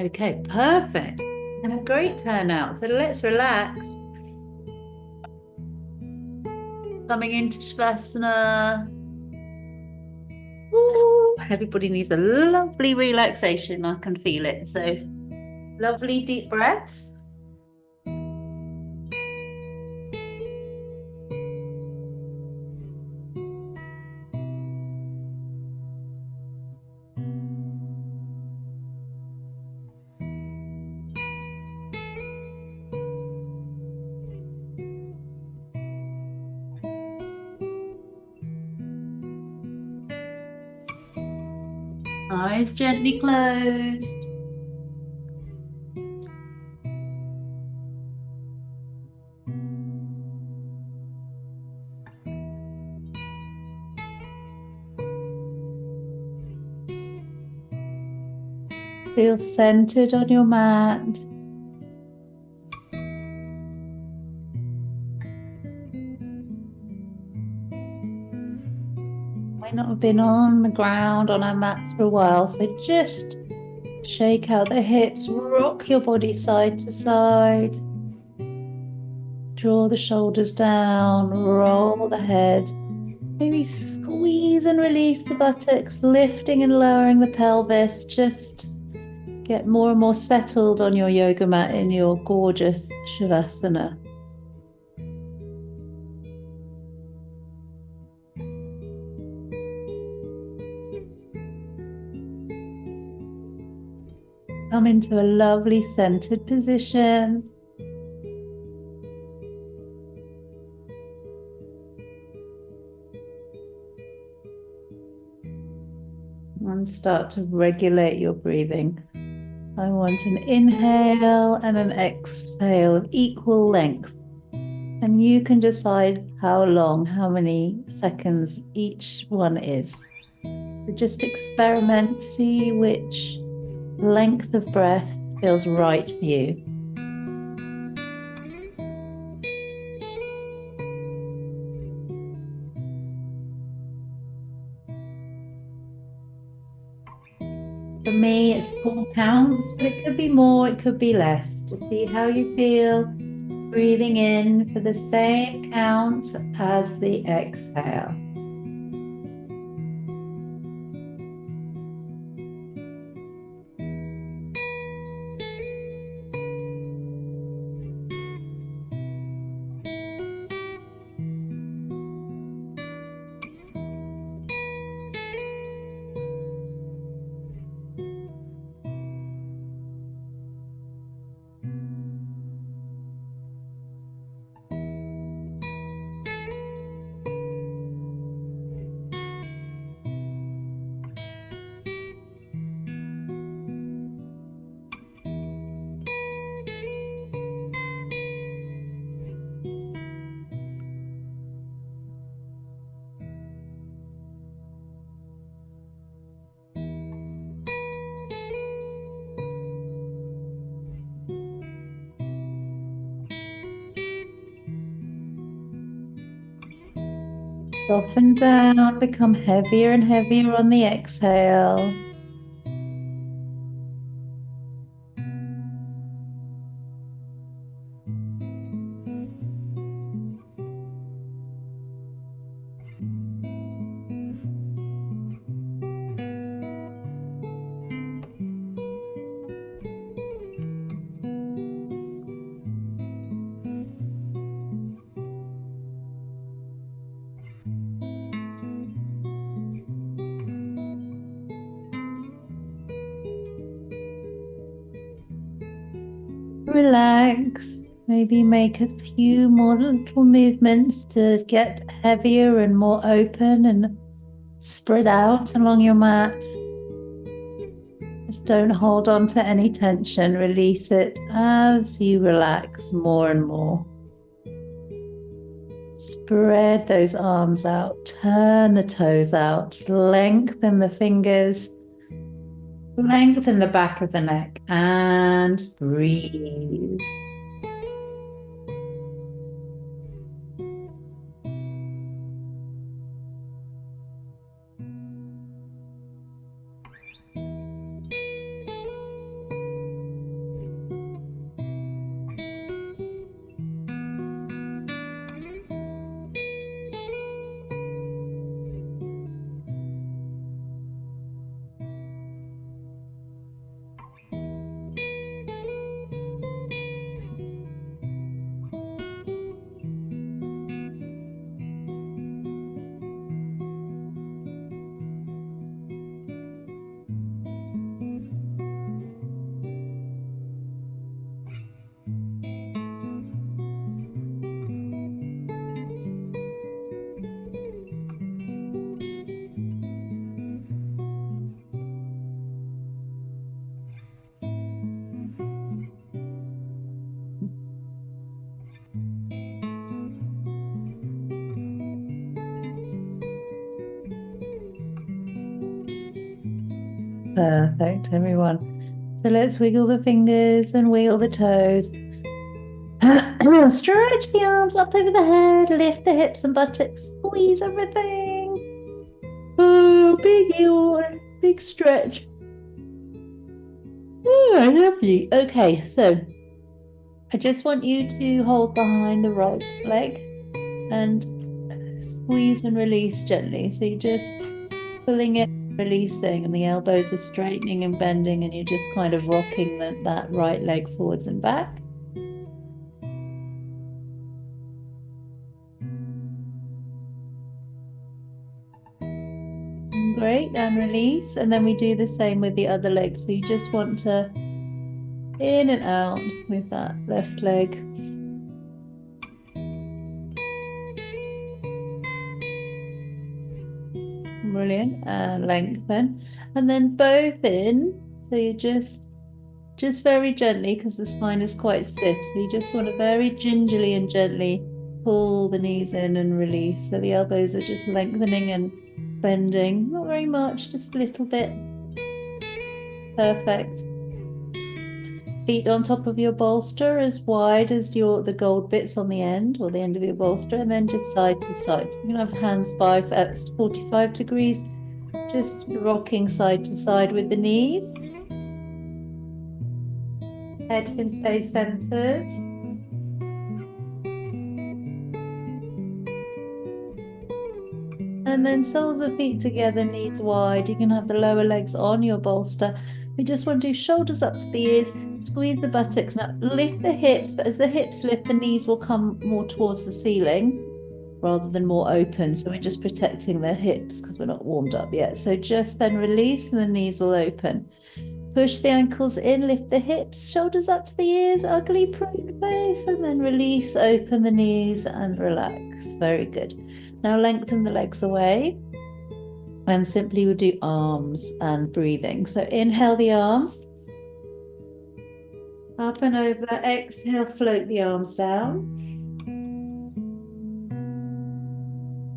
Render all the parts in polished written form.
Okay, perfect. And a great turnout. So let's relax. Coming into Shavasana. Ooh, everybody needs a lovely relaxation. I can feel it. So lovely deep breaths. Eyes gently closed. Feel centered on your mat. Might not have been on the ground on our mats for a while, so just shake out the hips, rock your body side to side. Draw the shoulders down, roll the head. Maybe squeeze and release the buttocks, lifting and lowering the pelvis. Just get more and more settled on your yoga mat in your gorgeous Shavasana. Come into a lovely centered position. And start to regulate your breathing. I want an inhale and an exhale of equal length. And you can decide how long, how many seconds each one is. So just experiment, see which length of breath feels right for you. For me, it's 4 counts, but it could be more, it could be less. To see how you feel, breathing in for the same count as the exhale. Soften down, become heavier and heavier on the exhale. Relax. Maybe make a few more little movements to get heavier and more open and spread out along your mat. Just don't hold on to any tension. Release it as you relax more and more. Spread those arms out, turn the toes out, lengthen the fingers, lengthen the back of the neck, and breathe. Perfect, everyone. So let's wiggle the fingers and wiggle the toes. Stretch the arms up over the head, lift the hips and buttocks, squeeze everything. Oh, big yawn, big stretch. Oh, lovely. Okay, so I just want you to hold behind the right leg and squeeze and release gently. So you're just pulling it, releasing, and the elbows are straightening and bending, and you're just kind of rocking that right leg forwards and back. Great, and release. And then we do the same with the other leg. So you just want to in and out with that left leg. Brilliant. And lengthen. And then both in. So you just very gently, because the spine is quite stiff. So you just want to very gingerly and gently pull the knees in and release. So the elbows are just lengthening and bending. Not very much, just a little bit. Perfect. Feet on top of your bolster as wide as the gold bits on the end, or the end of your bolster, and then just side to side. So you can have hands by at 45 degrees, just rocking side to side with the knees. Head can stay centered. And then soles of feet together, knees wide. You can have the lower legs on your bolster. We just want to do shoulders up to the ears, squeeze the buttocks. Now lift the hips, but as the hips lift, the knees will come more towards the ceiling rather than more open. So we're just protecting the hips because we're not warmed up yet. So just then release and the knees will open. Push the ankles in, lift the hips, shoulders up to the ears, ugly prune face, and then release, open the knees and relax. Very good. Now lengthen the legs away and simply we'll do arms and breathing. So inhale the arms, up and over, exhale, float the arms down.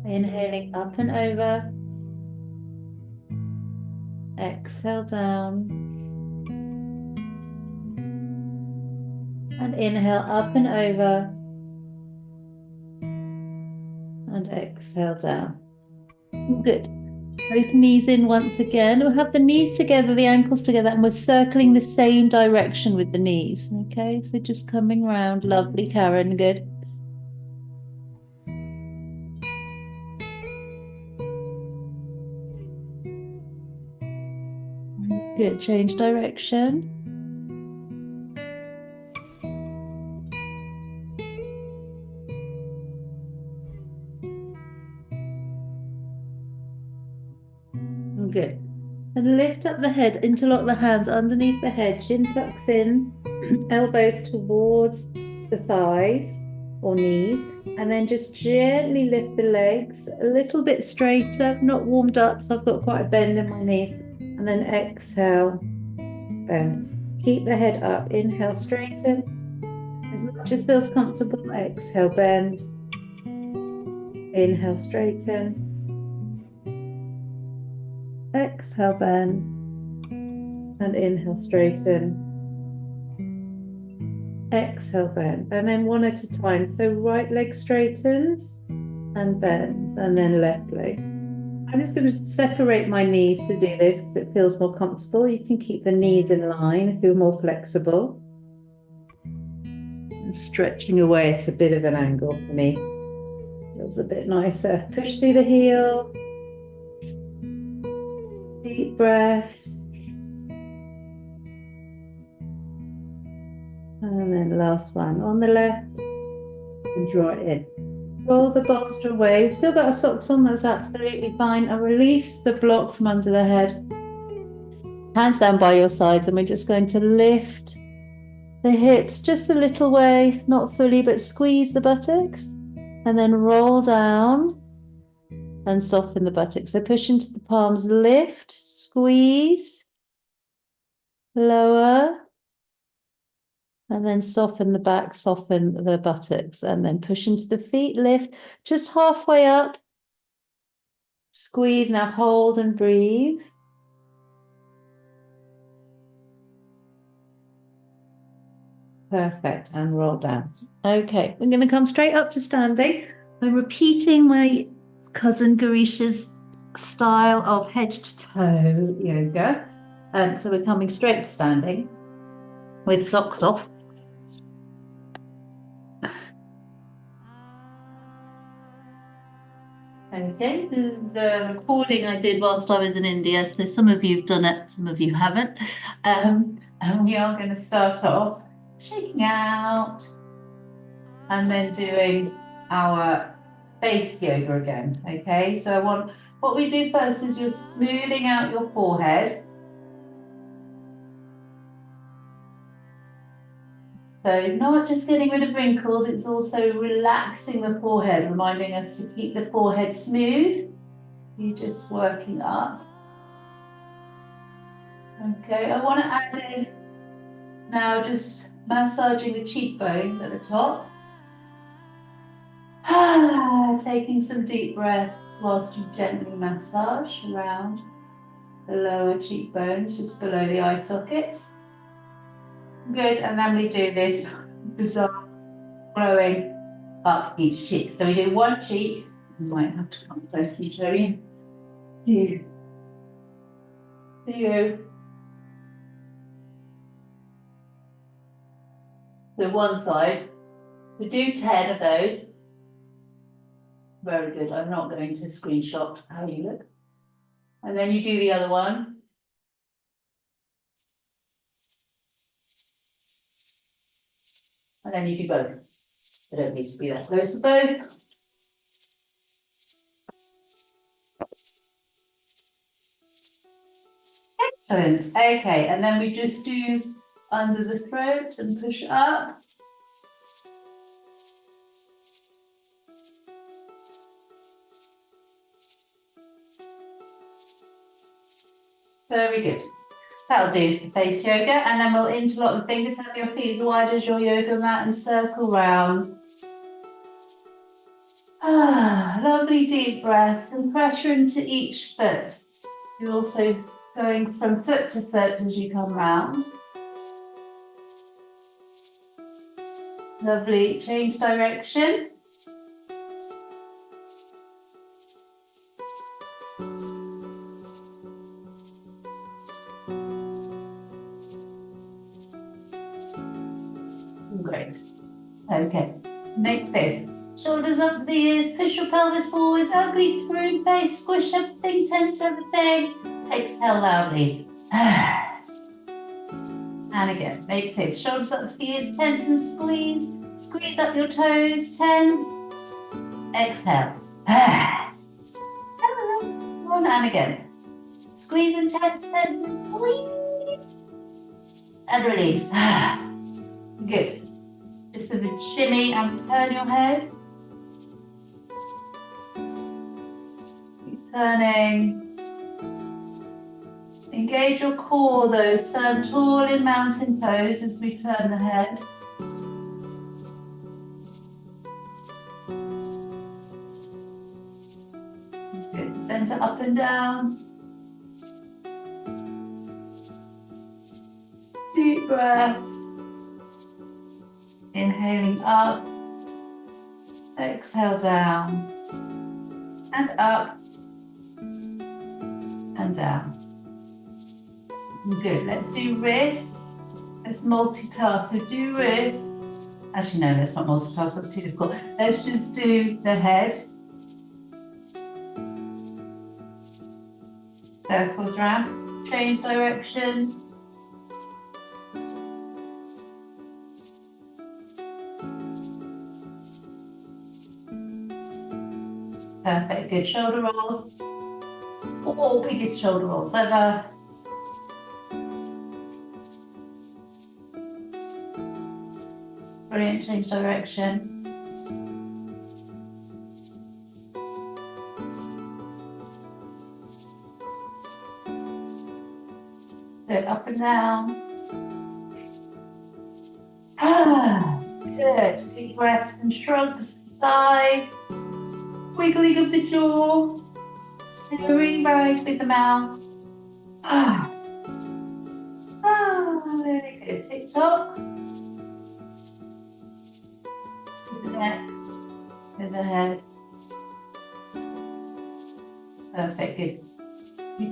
Inhaling up and over, exhale down. And inhale up and over, and exhale down. Good. Both knees in once again. We'll have the knees together, the ankles together, and we're circling the same direction with the knees. Okay, so just coming round. Lovely, Karen. Good. Good. Change direction. Good. And lift up the head, interlock the hands underneath the head, chin tucks in, elbows towards the thighs or knees, and then just gently lift the legs a little bit straighter, not warmed up, so I've got quite a bend in my knees, and then exhale, bend. Keep the head up, inhale, straighten, as much as feels comfortable, exhale, bend, inhale, straighten, exhale, bend, and inhale, straighten, exhale, bend, and then one at a time. So right leg straightens and bends, and then left leg. I'm just going to separate my knees to do this because it feels more comfortable. You can keep the knees in line if you're more flexible. And stretching away at a bit of an angle for me. Feels a bit nicer. Push through the heel. Deep breaths. And then last one on the left. And draw it in. Roll the bolster away. We've still got our socks on, that's absolutely fine. And release the block from under the head. Hands down by your sides, and we're just going to lift the hips just a little way, not fully, but squeeze the buttocks. And then roll down and soften the buttocks. So push into the palms, lift, squeeze, lower, and then soften the back, soften the buttocks, and then push into the feet, lift, just halfway up. Squeeze, now hold and breathe. Perfect. And roll down. Okay, we're going to come straight up to standing. I'm repeating my cousin Garisha's style of head to toe yoga. So we're coming straight to standing with socks off. Okay, this is a recording I did whilst I was in India. So some of you have done it, some of you haven't. And we are going to start off shaking out and then doing our face yoga again. Okay, so what we do first is you're smoothing out your forehead. So it's not just getting rid of wrinkles, it's also relaxing the forehead, reminding us to keep the forehead smooth. So you're just working up. Okay, I want to add in now just massaging the cheekbones at the top. Taking some deep breaths whilst you gently massage around the lower cheekbones, just below the eye sockets. Good, and then we do this bizarre flowing up each cheek. So we do one cheek, I might have to come close and show you. Two. So one side. We do 10 of those. Very good. I'm not going to screenshot how you look. And then you do the other one. And then you do both. They don't need to be that close to both. Excellent. Okay, and then we just do under the throat and push up. Very good. That'll do for face yoga, and then we'll interlock the fingers, have your feet as wide as your yoga mat and circle round. Lovely deep breaths and pressure into each foot. You're also going from foot to foot as you come round. Lovely, change direction. Great. Okay, make this. Shoulders up to the ears, push your pelvis forwards, ugly through face, squish everything, tense everything. Exhale loudly. And again, make this. Shoulders up to the ears, tense and squeeze. Squeeze up your toes, tense. Exhale. One and again. Squeeze and tense, tense and squeeze. And release. Good. Just a bit shimmy and turn your head. Keep turning. Engage your core though. Stand tall in mountain pose as we turn the head. Good. Center up and down. Deep breaths. Inhaling up, exhale down, and up, and down. Good, let's do wrists. Let's multitask, so do wrists. Actually no, let's not multitask, that's too difficult. Let's just do the head. Circles round, change direction. Perfect, good. Shoulder rolls. Oh, biggest shoulder rolls ever. Brilliant, change direction. Good, up and down. Good. Deep breaths and shrugs, sighs. Wiggling of the jaw, lowering right with the mouth. Very good. Tick tock.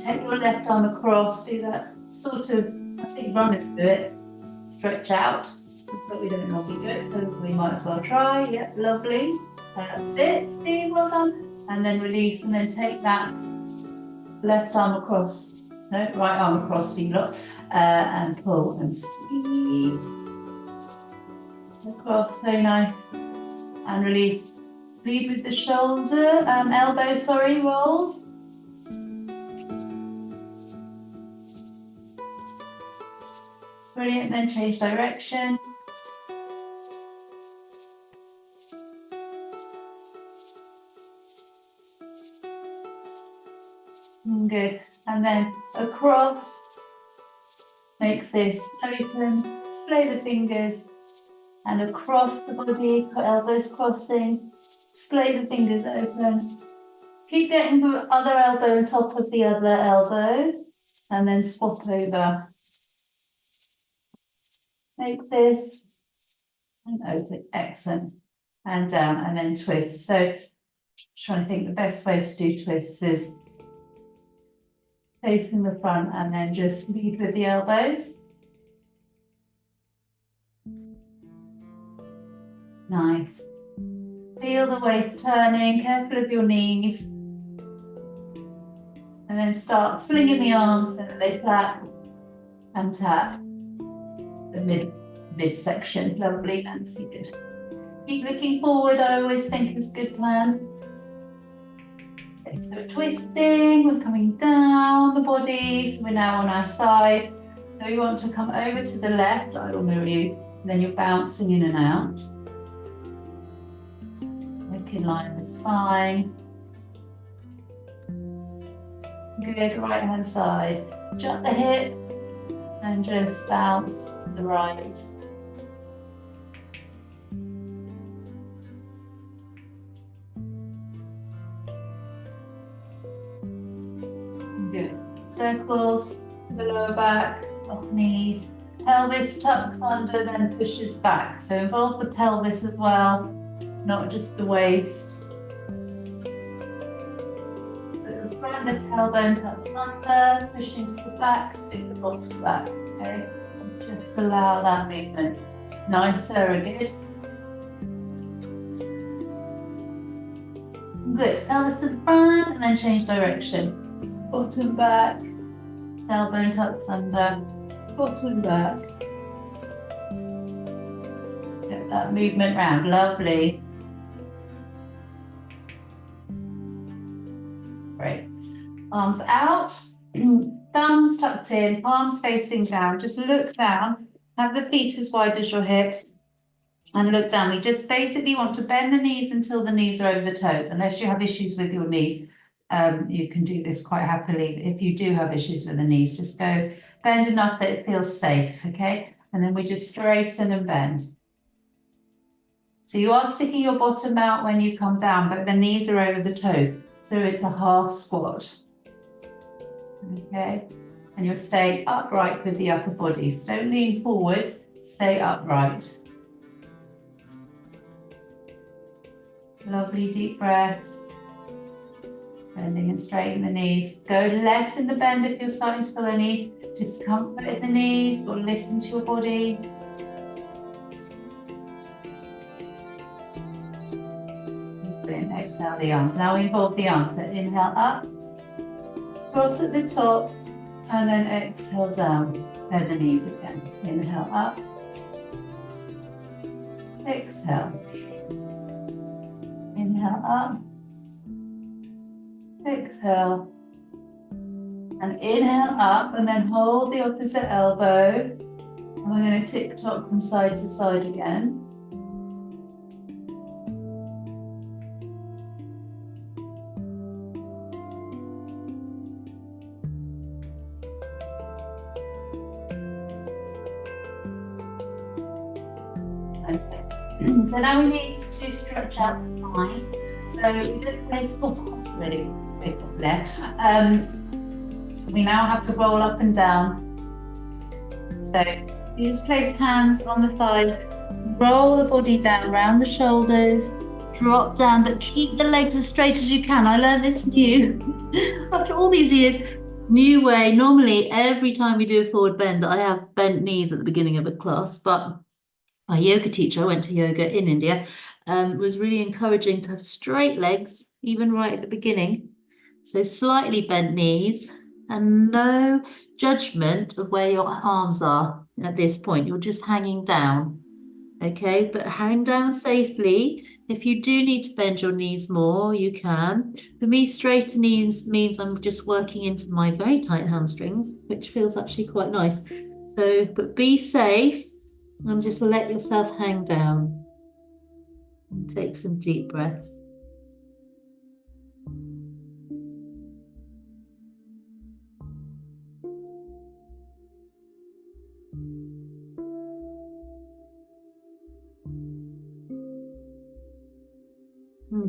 take your left arm across, do that sort of, I think run into it, stretch out, but we don't normally do it, so we might as well try. Yep, lovely. That's it, Steve, well done. And then release, and then take that left arm across, no, right arm across for you lot, and pull and squeeze across, very nice, and release. Lead with the shoulder, elbow, sorry, rolls. Brilliant, then change direction. Good, and then across, make this open, splay the fingers, and across the body, elbows crossing, splay the fingers open. Keep getting the other elbow on top of the other elbow, and then swap over. Make this, and open, excellent, and down, and then twist. So, trying to think the best way to do twists is facing the front, and then just lead with the elbows. Nice. Feel the waist turning, careful of your knees. And then start flinging the arms so that they flap and tap the midsection. Lovely, Nancy, good. Keep looking forward, I always think is a good plan. Okay, so we're twisting, we're coming down the body, so we're now on our sides. So you want to come over to the left, I will mirror you, and then you're bouncing in and out. In line with spine. Good, right hand side. Jut the hip and just bounce to the right. Good. Circles, the lower back, soft knees. Pelvis tucks under, then pushes back. So involve the pelvis as well, not just the waist. So front, the tailbone tucks under, pushing to the back, stick the bottom back, okay? And just allow that movement. Nice, Sarah, good. Good, pelvis to the front, and then change direction. Bottom back, tailbone tucks under, bottom back. Get that movement round, lovely. Great. Arms out, thumbs tucked in, palms facing down. Just look down, have the feet as wide as your hips, and look down. We just basically want to bend the knees until the knees are over the toes. Unless you have issues with your knees, you can do this quite happily. If you do have issues with the knees, just go bend enough that it feels safe, okay? And then we just straighten and bend. So you are sticking your bottom out when you come down, but the knees are over the toes. So it's a half squat, okay? And you'll stay upright with the upper body. So don't lean forwards, stay upright. Lovely deep breaths. Bending and straightening the knees. Go less in the bend if you're starting to feel any discomfort in the knees, or listen to your body. Brilliant. Exhale the arms. Now we involve the arms. So inhale up, cross at the top, and then exhale down. Bend the knees again. Inhale up, exhale. Inhale up, exhale, and inhale up, and then hold the opposite elbow, and we're going to tick-tock from side to side again. Okay. So now we need to stretch out the spine. So we just place really big there. We now have to roll up and down. So you just place hands on the thighs, roll the body down, round the shoulders, drop down, but keep the legs as straight as you can. I learned this new after all these years. New way. Normally, every time we do a forward bend, I have bent knees at the beginning of a class, but my yoga teacher, I went to yoga in India, was really encouraging to have straight legs, even right at the beginning. So slightly bent knees and no judgment of where your arms are at this point. You're just hanging down. Okay, but hang down safely. If you do need to bend your knees more, you can. For me, straighter knees means I'm just working into my very tight hamstrings, which feels actually quite nice. So, but be safe and just let yourself hang down. And take some deep breaths.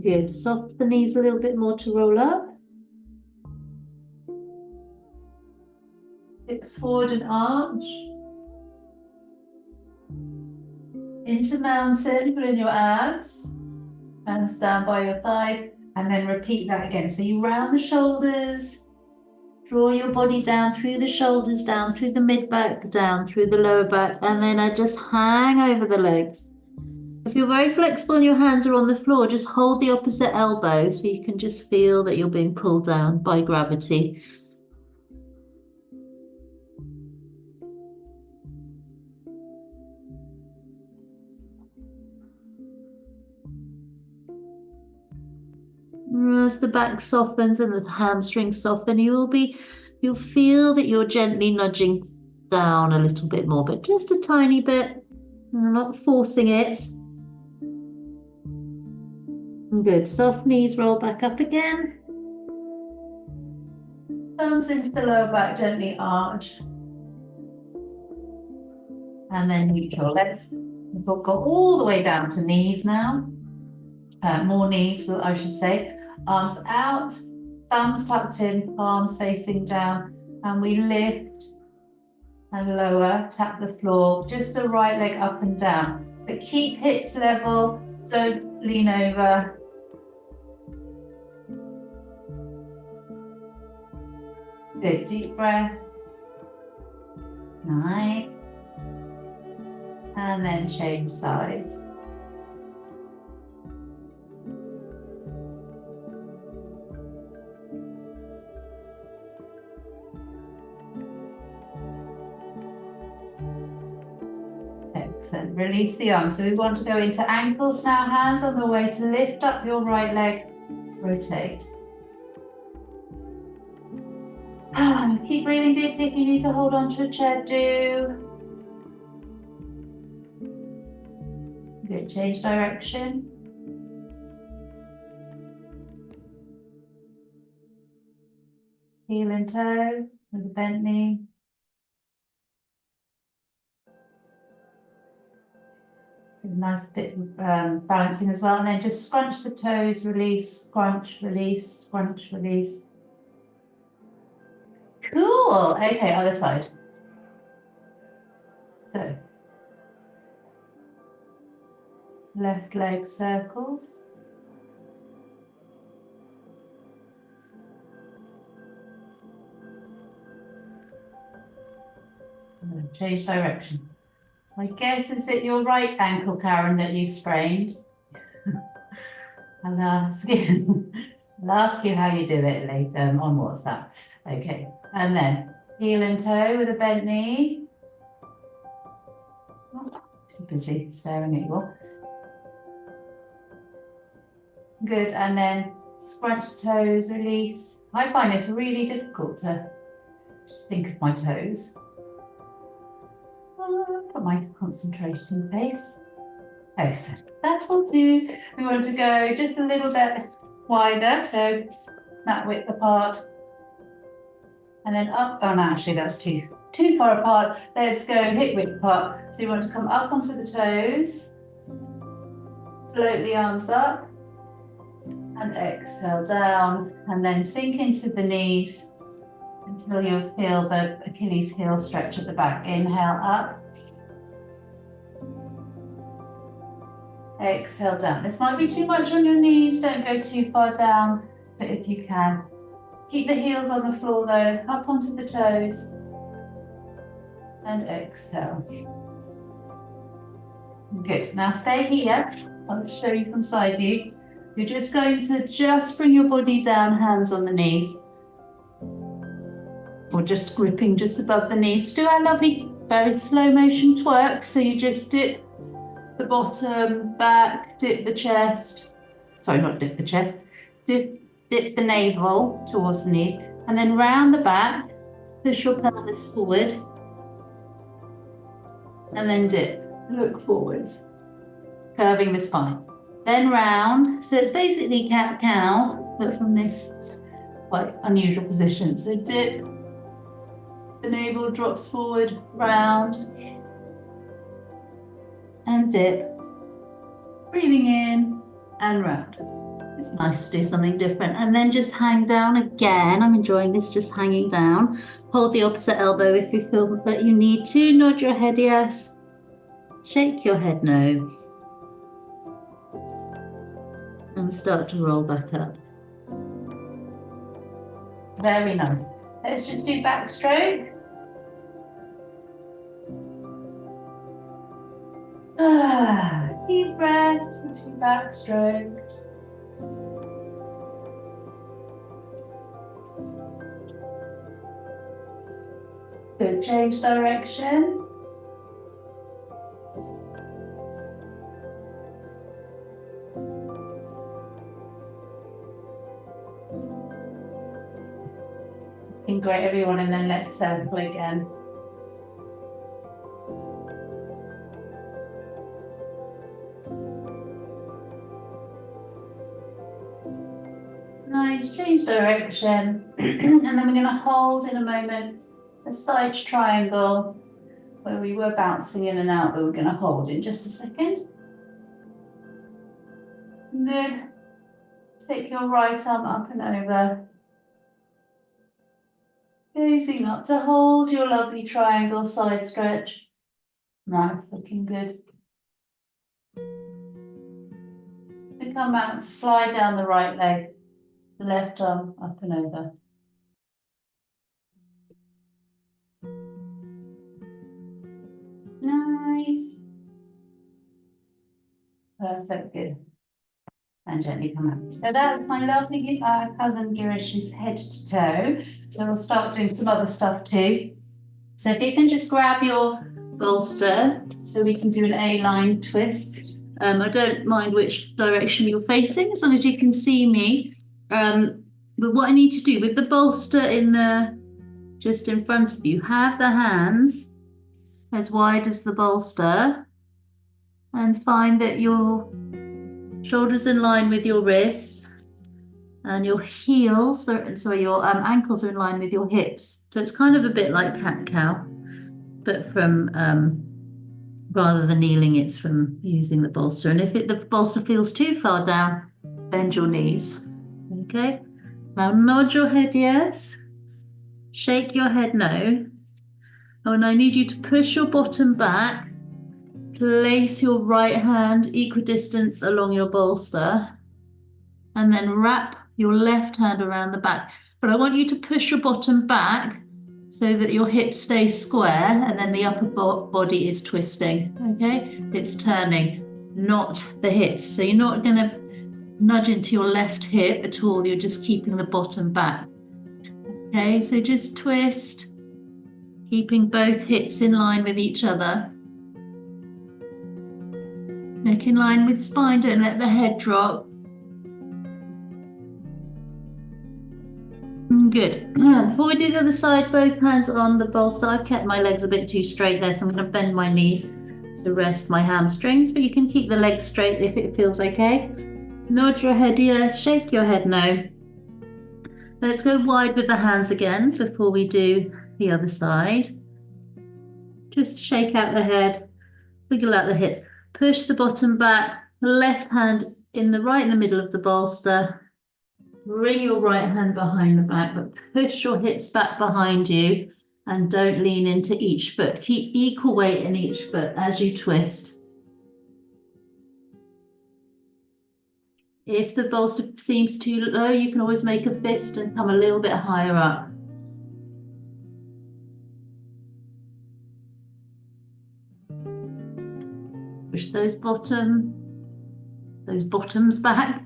Good. Soft the knees a little bit more to roll up. Hips forward and arch. Into mountain, pull in your abs. Hands down by your thighs. And then repeat that again. So you round the shoulders. Draw your body down through the shoulders, down through the mid back, down through the lower back. And then I just hang over the legs. If you're very flexible and your hands are on the floor, just hold the opposite elbow so you can just feel that you're being pulled down by gravity. As the back softens and the hamstrings soften, you'll feel that you're gently nudging down a little bit more, but just a tiny bit. You're not forcing it. Good. Soft knees, roll back up again. Thumbs into the lower back, gently arch. And then neutral. We've got all the way down to knees now. More knees, I should say. Arms out, thumbs tucked in, palms facing down. And we lift and lower, tap the floor, just the right leg up and down. But keep hips level, don't lean over. Good, deep breath. Nice. And then change sides. Excellent. Release the arms. So we want to go into ankles now. Hands on the waist. Lift up your right leg. Rotate. Keep breathing deeply. If you need to hold on to a chair, do. Good. Change direction. Heel and toe with a bent knee. Nice bit of balancing as well. And then just scrunch the toes, release, scrunch, release, scrunch, release. Cool. Okay, other side. So, left leg circles. Change direction. So I guess, is it your right ankle, Karen, that you sprained? I'll ask you how you do it later on WhatsApp. Okay, and then heel and toe with a bent knee. Too busy staring at you all. Good, and then scrunch the toes, release. I find this really difficult to just think of my toes. Put my concentrating face. Excellent. That will do. We want to go just a little bit wider, so mat width apart. And then up. Oh no, actually that's too far apart. Let's go hip width apart. So you want to come up onto the toes. Float the arms up. And exhale down. And then sink into the knees until you feel the Achilles heel stretch at the back. Inhale up. Exhale down. This might be too much on your knees. Don't go too far down, but if you can, Keep the heels on the floor though, up onto the toes. And exhale. Good. Now stay here. I'll show you from side view. You're just going to just bring your body down, hands on the knees. Or just gripping just above the knees to do our lovely, very slow motion twerk. So you just dip the bottom back, dip the chest. Sorry, not dip the chest. Dip the navel towards the knees. And then round the back, push your pelvis forward. And then dip. Look forwards, curving the spine. Then round, so it's basically cat-cow, but from this quite unusual position. So dip, the navel drops forward, round, and dip. Breathing in and round. It's nice to do something different. And then just hang down again. I'm enjoying this, just hanging down. Hold the opposite elbow if you feel that you need to. Nod your head yes. Shake your head no. And start to roll back up. Very nice. Let's just do backstroke. Deep breaths into backstroke. Good, change direction. Great, everyone, and then let's circle again. Nice, change direction. And then we're going to hold in a moment a side triangle where we were bouncing in and out, but we're going to hold in just a second. Good. Take your right arm up and over. Gazing up to hold your lovely triangle side stretch. Nice, looking good. Then come out and slide down the right leg, the left arm up and over. Nice. Perfect, good. And gently come up. So that's my lovely cousin Girish's head to toe. So we'll start doing some other stuff too. So if you can just grab your bolster so we can do an A-line twist. I don't mind which direction you're facing as long as you can see me. But what I need to do with the bolster just in front of you, have the hands as wide as the bolster and find that your shoulders in line with your wrists and your heels, your ankles are in line with your hips. So it's kind of a bit like cat-cow, but from rather than kneeling, it's from using the bolster. And if the bolster feels too far down, bend your knees. Okay. Now nod your head yes. Shake your head no. Oh, and I need you to push your bottom back. Place your right hand equidistant along your bolster and then wrap your left hand around the back. But I want you to push your bottom back so that your hips stay square and then the upper body is twisting, okay? It's turning, not the hips. So you're not going to nudge into your left hip at all. You're just keeping the bottom back. Okay, so just twist, keeping both hips in line with each other. Neck in line with spine, don't let the head drop. Good. Before we do the other side, both hands on the bolster. I've kept my legs a bit too straight there, so I'm going to bend my knees to rest my hamstrings, but you can keep the legs straight if it feels okay. Nod your head yes, shake your head no. Let's go wide with the hands again before we do the other side. Just shake out the head, wiggle out the hips. Push the bottom back, left hand in the middle of the bolster. Bring your right hand behind the back, but push your hips back behind you and don't lean into each foot. Keep equal weight in each foot as you twist. If the bolster seems too low, you can always make a fist and come a little bit higher up. Push those bottoms back.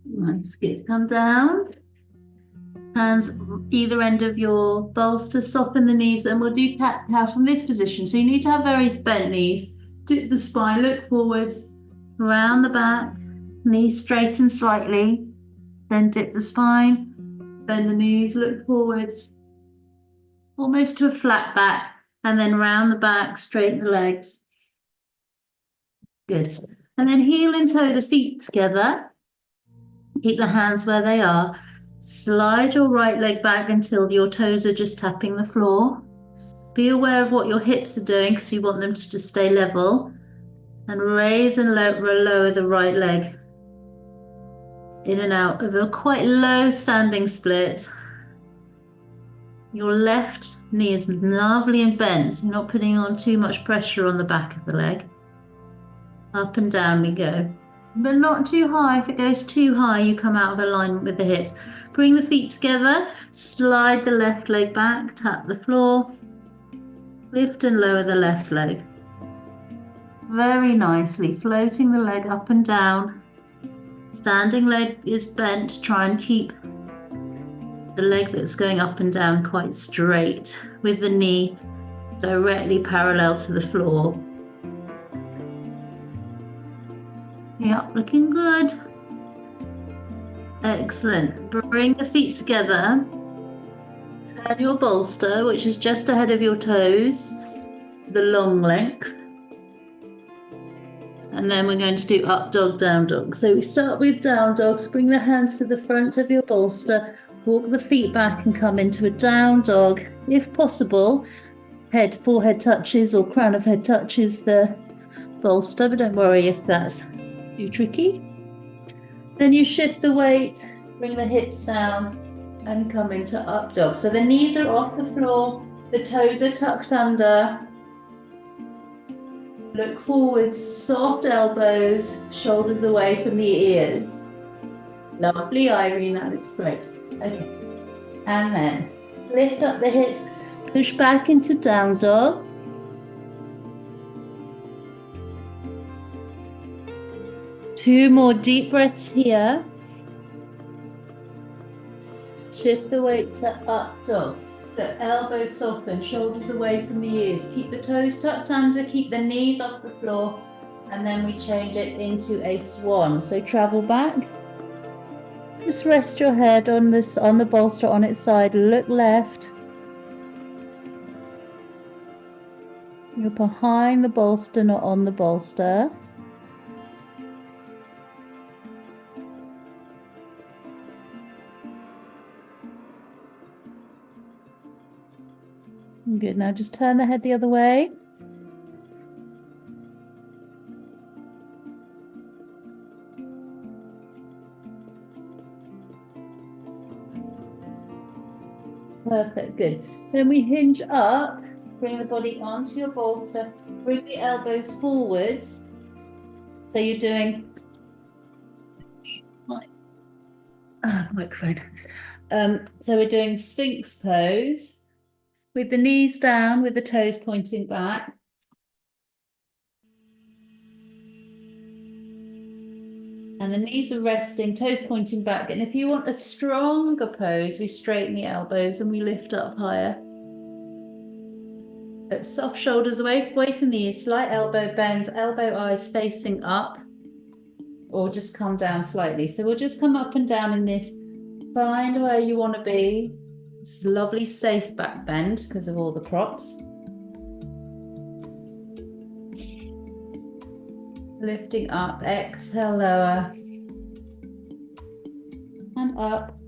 Nice, good. Come down. Hands either end of your bolster, soften the knees, and we'll do cat-cow from this position. So you need to have very bent knees. Dip the spine, look forwards, around the back, knees straighten slightly, then dip the spine, bend the knees, look forwards, almost to a flat back, and then round the back, straighten the legs. Good. And then heel and toe the feet together. Keep the hands where they are. Slide your right leg back until your toes are just tapping the floor. Be aware of what your hips are doing because you want them to just stay level. And raise and lower the right leg. In and out of a quite low standing split. Your left knee is lovely and bent, so you're not putting on too much pressure on the back of the leg. Up and down we go. But not too high. If it goes too high, you come out of alignment with the hips. Bring the feet together, slide the left leg back, tap the floor, lift and lower the left leg. Very nicely, floating the leg up and down. Standing leg is bent, try and keep the leg that's going up and down quite straight, with the knee directly parallel to the floor. Yep, looking good. Excellent. Bring the feet together. Turn your bolster, which is just ahead of your toes, the long length. And then we're going to do up dog, down dog. So we start with down dog. So bring the hands to the front of your bolster. Walk the feet back and come into a down dog. If possible, forehead touches or crown of head touches the bolster, but don't worry if that's too tricky. Then you shift the weight, bring the hips down and come into up dog. So the knees are off the floor, the toes are tucked under. Look forwards, soft elbows, shoulders away from the ears. Lovely, Irene, that looks great. Okay, and then lift up the hips, push back into down dog. Two more deep breaths here. Shift the weight to up dog. So elbows soften, shoulders away from the ears. Keep the toes tucked under, keep the knees off the floor, and then we change it into a swan. So travel back. Just rest your head on the bolster on its side. Look left. You're behind the bolster, not on the bolster. Good. Now just turn the head the other way. Perfect, good. Then we hinge up, bring the body onto your bolster, bring the elbows forwards. So you're doing microphone. So we're doing Sphinx pose with the knees down, with the toes pointing back. And the knees are resting, toes pointing back. And if you want a stronger pose, we straighten the elbows and we lift up higher. But soft shoulders away from the ears, slight elbow bend, elbow eyes facing up, or just come down slightly. So we'll just come up and down in this. Find where you want to be. It's a lovely safe back bend because of all the props. Lifting up, exhale, lower, and up,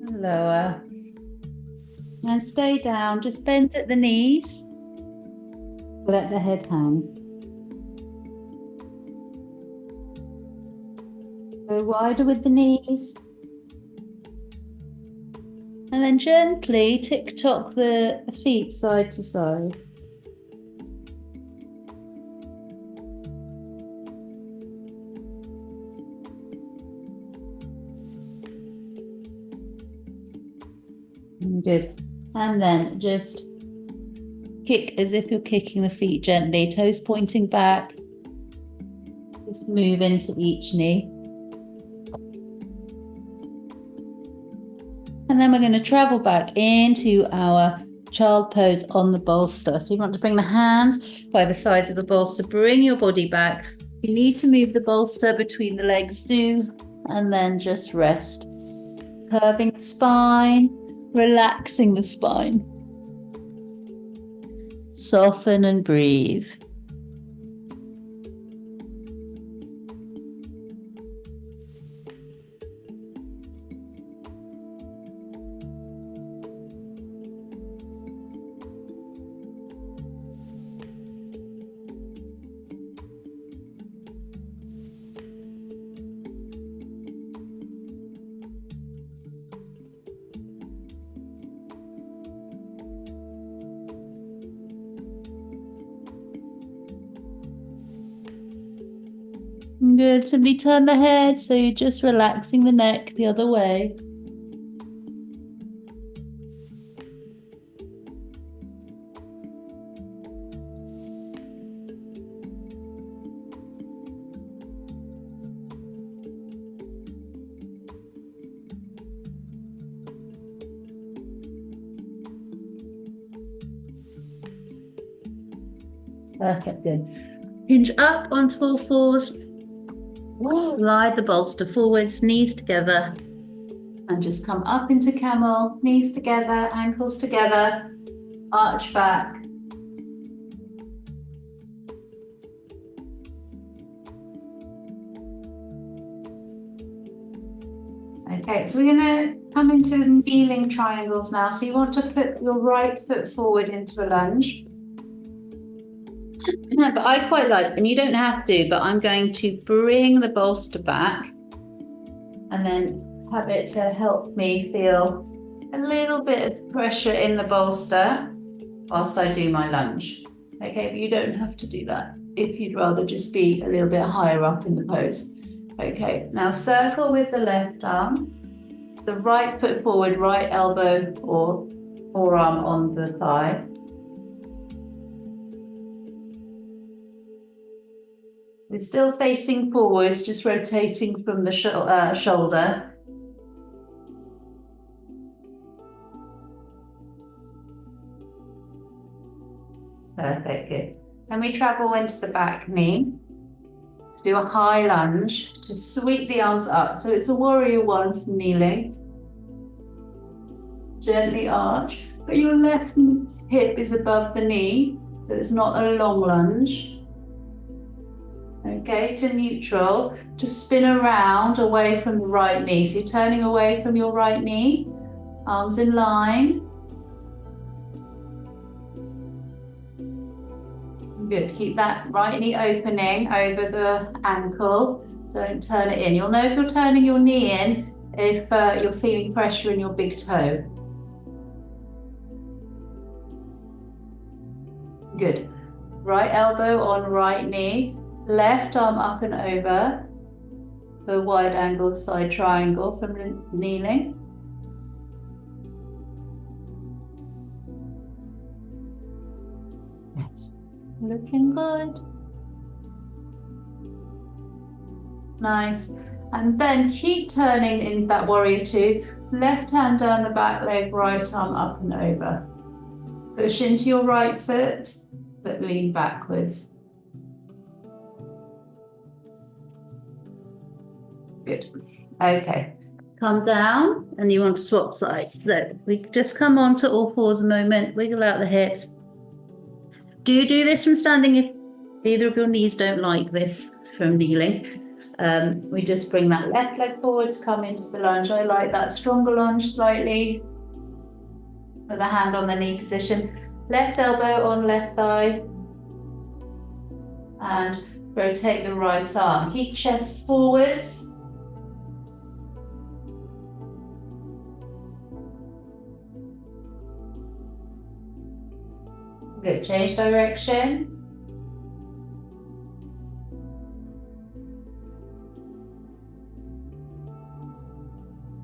and lower, and stay down. Just bend at the knees, let the head hang. Go wider with the knees. And then gently tick-tock the feet side to side. Good. And then just kick as if you're kicking the feet gently, toes pointing back. Just move into each knee. And then we're going to travel back into our child pose on the bolster. So you want to bring the hands by the sides of the bolster, bring your body back. You need to move the bolster between the legs, do, and then just rest. Curving the spine, relaxing the spine. Soften and breathe. Good. Simply turn the head so you're just relaxing the neck the other way. Perfect. Good. Hinge up onto all fours. Slide the bolster forwards, knees together, and just come up into camel, knees together, ankles together, arch back. Okay, so we're going to come into kneeling triangles now. So you want to put your right foot forward into a lunge. No, but I quite like, and you don't have to, but I'm going to bring the bolster back and then have it to help me feel a little bit of pressure in the bolster whilst I do my lunge. Okay, but you don't have to do that if you'd rather just be a little bit higher up in the pose. Okay, now circle with the left arm, the right foot forward, right elbow or forearm on the thigh. We're still facing forwards, just rotating from the shoulder. Perfect, good. Then we travel into the back knee to do a high lunge to sweep the arms up. So it's a warrior one from kneeling. Gently arch, but your left hip is above the knee, so it's not a long lunge. Okay, to neutral, to spin around away from the right knee. So you're turning away from your right knee, arms in line. Good, keep that right knee opening over the ankle. Don't turn it in. You'll know if you're turning your knee in if you're feeling pressure in your big toe. Good. Right elbow on right knee. Left arm up and over the wide angled side triangle from kneeling. That's looking good. Nice. And then keep turning in that warrior two. Left hand down the back leg, right arm up and over. Push into your right foot, but lean backwards. Good. Okay. Come down and you want to swap sides. So we just come on to all fours a moment, wiggle out the hips. Do this from standing if either of your knees don't like this from kneeling. We just bring that left leg forward to come into the lunge. I like that stronger lunge slightly. With a hand on the knee position. Left elbow on left thigh. And rotate the right arm. Keep chest forwards. Good. Change direction.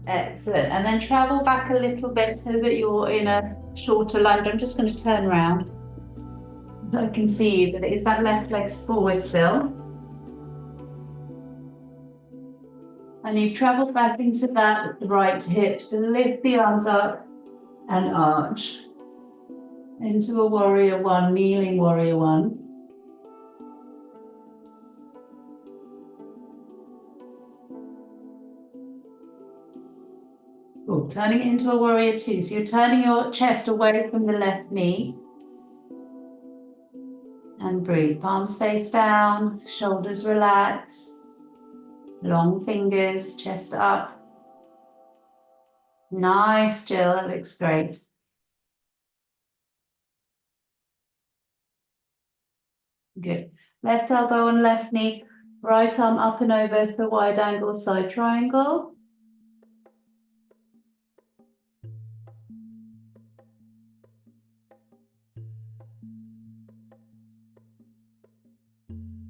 Excellent. And then travel back a little bit so that you're in a shorter lunge. I'm just going to turn around. I can see you, but is that left leg forward still? And you've traveled back into that right hip. So lift the arms up and arch. Into a warrior one, kneeling warrior one. Oh, turning it into a warrior two. So you're turning your chest away from the left knee. And breathe. Palms face down, shoulders relax. Long fingers, chest up. Nice, Jill. That looks great. Good. Left elbow on left knee. Right arm up and over for wide angle side triangle.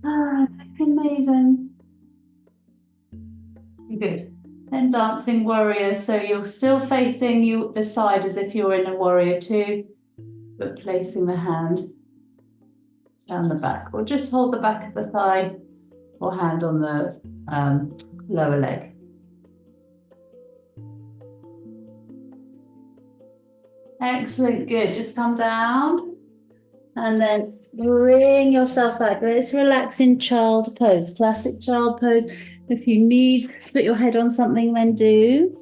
Ah, amazing. Good. And dancing warrior. So you're still facing the side as if you're in a warrior two, but placing the hand down the back. Or just hold the back of the thigh or hand on the lower leg. Excellent, good. Just come down and then bring yourself back. Let's relax in child pose, classic child pose. If you need to put your head on something, then do.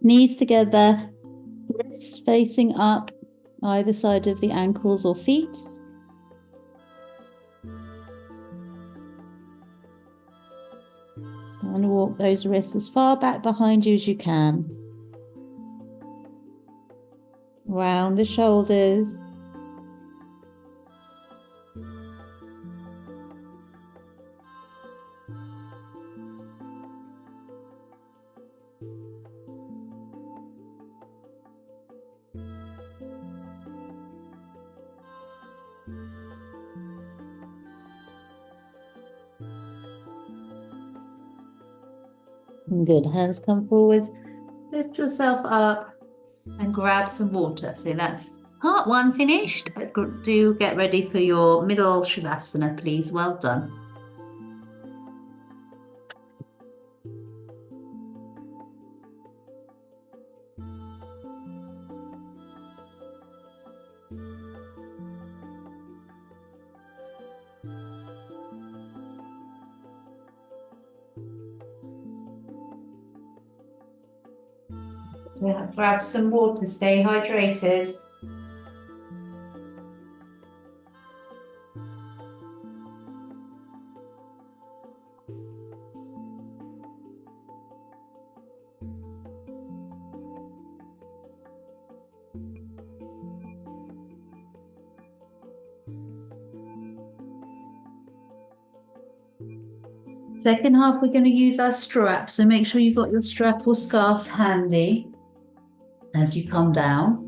Knees together, wrists facing up, either side of the ankles or feet. And walk those wrists as far back behind you as you can. Round the shoulders. Good. Hands come forwards. Lift yourself up and grab some water. So that's part one finished. Do get ready for your middle Shavasana, please. Well done. So grab some water, stay hydrated. Second half, we're going to use our strap. So make sure you've got your strap or scarf handy as you come down.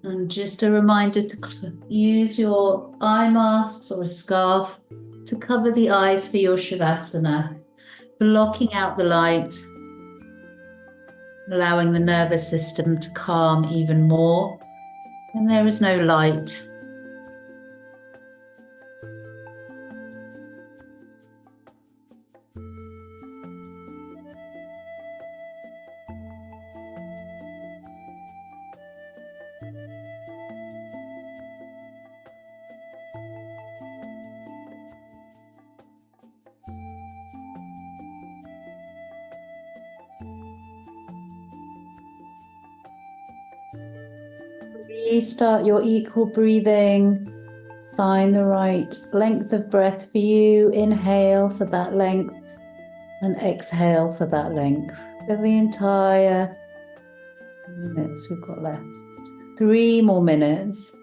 And just a reminder to use your eye masks or a scarf to cover the eyes for your Shavasana, blocking out the light, allowing the nervous system to calm even more. And there is no light. Restart your equal breathing. Find the right length of breath for you. Inhale for that length and exhale for that length. For the entire minutes we've got left. 3 more minutes.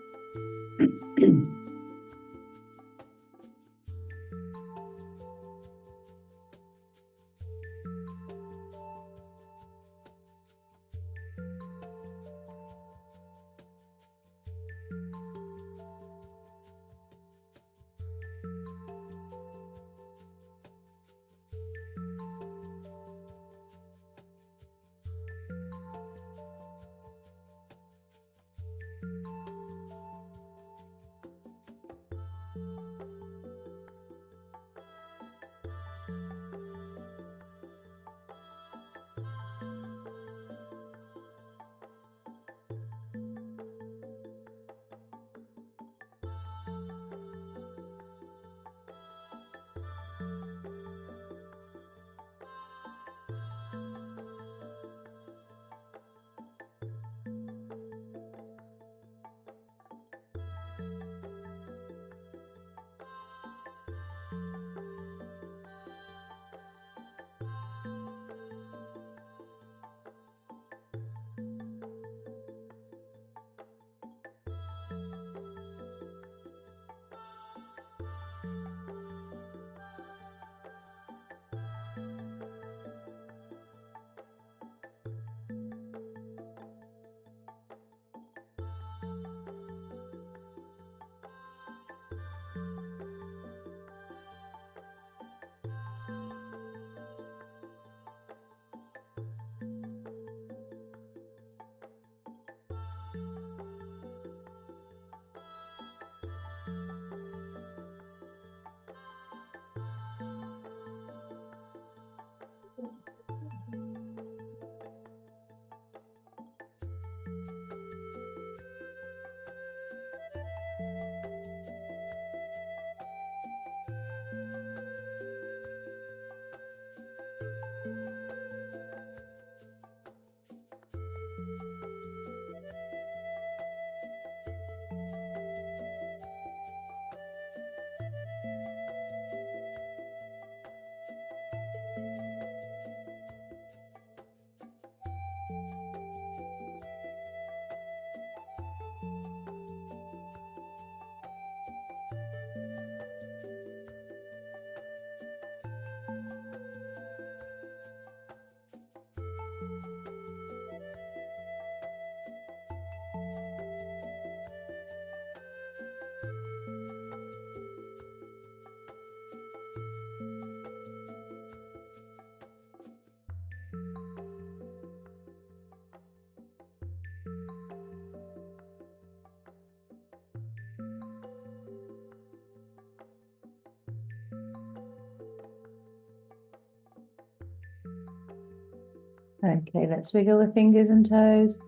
Okay, let's wiggle the fingers and toes.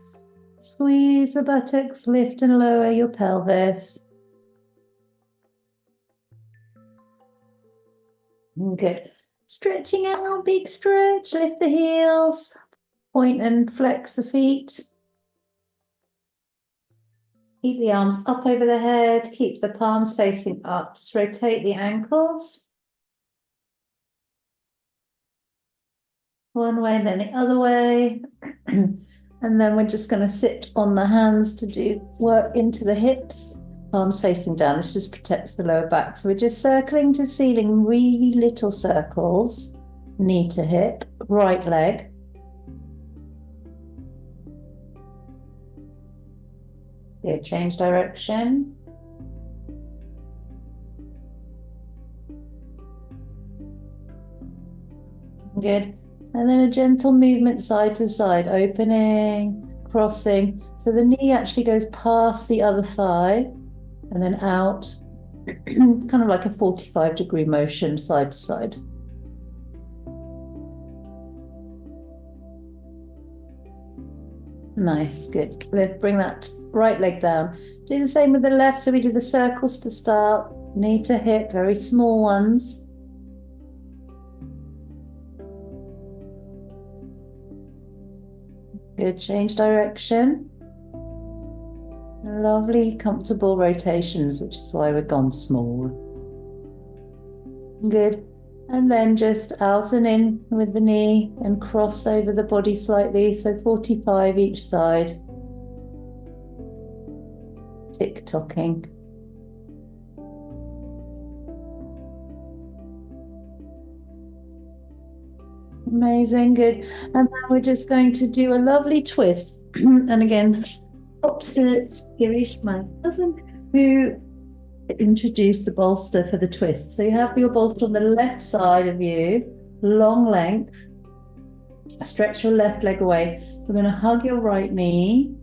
Squeeze the buttocks, lift and lower your pelvis. Good. Stretching out, big stretch, lift the heels, point and flex the feet. Keep the arms up over the head, keep the palms facing up. Just rotate the ankles. One way, then the other way. And then we're just going to sit on the hands to do work into the hips. Palms facing down. This just protects the lower back. So we're just circling to ceiling, really little circles. Knee to hip, right leg. Good, change direction. Good. And then a gentle movement side to side, opening, crossing. So the knee actually goes past the other thigh and then out, kind of like a 45-degree motion side to side. Nice, good. Let's bring that right leg down. Do the same with the left. So we do the circles to start, knee to hip, very small ones. Good, change direction. Lovely, comfortable rotations, which is why we've gone small. Good. And then just out and in with the knee and cross over the body slightly. So 45 each side. Tick-tocking. Amazing, good. And then we're just going to do a lovely twist. And again, props to Girish, my cousin, who introduced the bolster for the twist. So you have your bolster on the left side of you, long length. Stretch your left leg away. We're going to hug your right knee.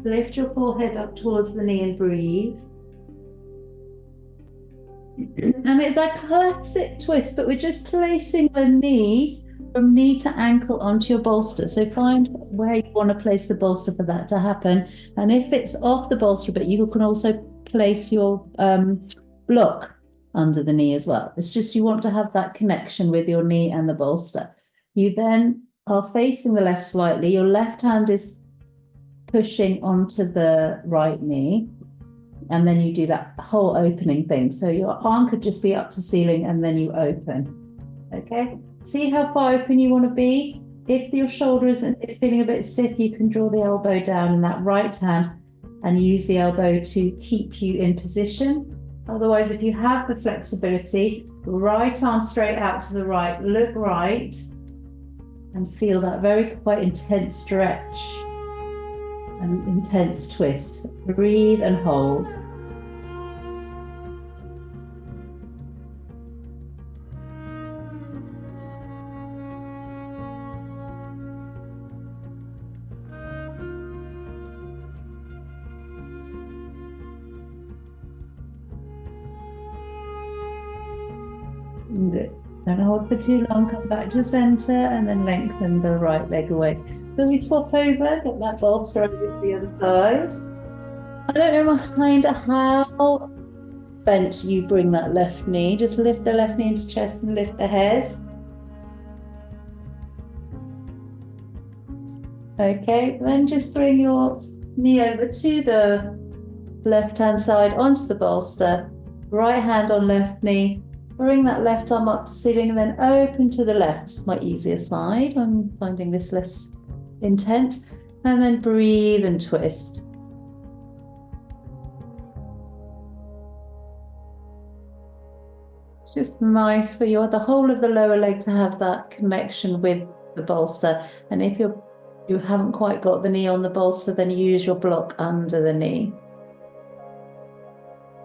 Lift your forehead up towards the knee and breathe. And it's a classic twist, but we're just placing the knee from knee to ankle onto your bolster. So find where you want to place the bolster for that to happen. And if it's off the bolster, but you can also place your block under the knee as well. It's just you want to have that connection with your knee and the bolster. You then are facing the left slightly. Your left hand is pushing onto the right knee. And then you do that whole opening thing. So your arm could just be up to ceiling and then you open. Okay, see how far open you want to be. If your shoulder is feeling a bit stiff, you can draw the elbow down in that right hand and use the elbow to keep you in position. Otherwise, if you have the flexibility, right arm straight out to the right, look right and feel that very quite intense stretch and intense twist. Breathe and hold. Good. Don't hold for too long, come back to center and then lengthen the right leg away. So we swap over, get that bolster over to the other side. I don't know behind how bent you bring that left knee. Just lift the left knee into chest and lift the head. Okay, then just bring your knee over to the left-hand side onto the bolster. Right hand on left knee. Bring that left arm up to ceiling and then open to the left. It's my easier side. I'm finding this less intense. And then breathe and twist. It's just nice for the whole of the lower leg to have that connection with the bolster. And if you haven't quite got the knee on the bolster, then use your block under the knee.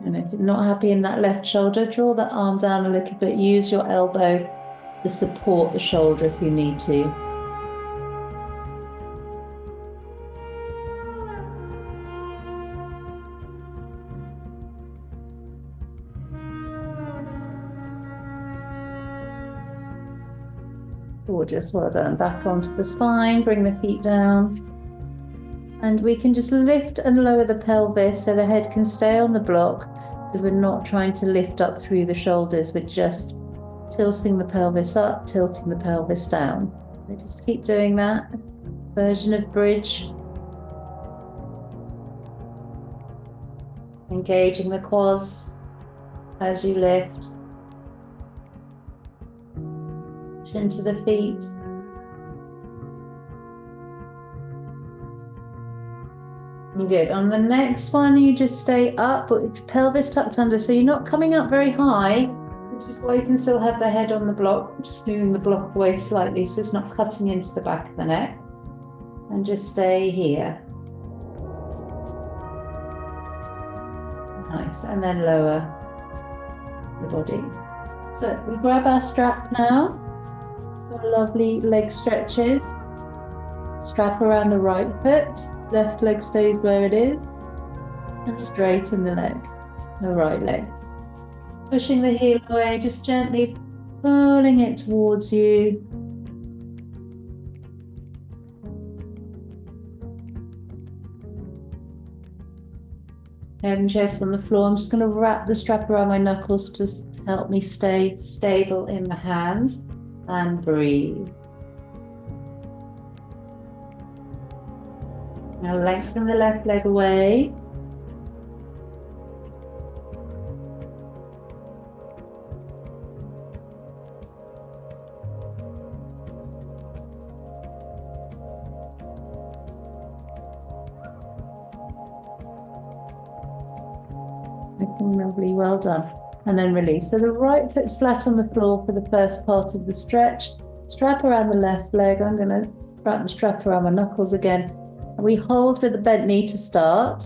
And if you're not happy in that left shoulder, draw that arm down a little bit. Use your elbow to support the shoulder if you need to. Gorgeous, well done. Back onto the spine, bring the feet down. And we can just lift and lower the pelvis so the head can stay on the block, because we're not trying to lift up through the shoulders. We're just tilting the pelvis up, tilting the pelvis down. So just keep doing that. Version of bridge. Engaging the quads as you lift. Chin to the feet. Good. On the next one, you just stay up, but pelvis tucked under, so you're not coming up very high, which is why you can still have the head on the block, just moving the block away slightly so it's not cutting into the back of the neck. And just stay here. Nice. And then lower the body. So we grab our strap now. Lovely leg stretches. Strap around the right foot. Left leg stays where it is, and straighten the leg, the right leg. Pushing the heel away, just gently pulling it towards you. Head and chest on the floor. I'm just going to wrap the strap around my knuckles just to help me stay stable in the hands, and breathe. Now lengthen the left leg away. Looking lovely, well done. And then release. So the right foot's flat on the floor for the first part of the stretch. Strap around the left leg. I'm going to wrap the strap around my knuckles again. We hold with the bent knee to start.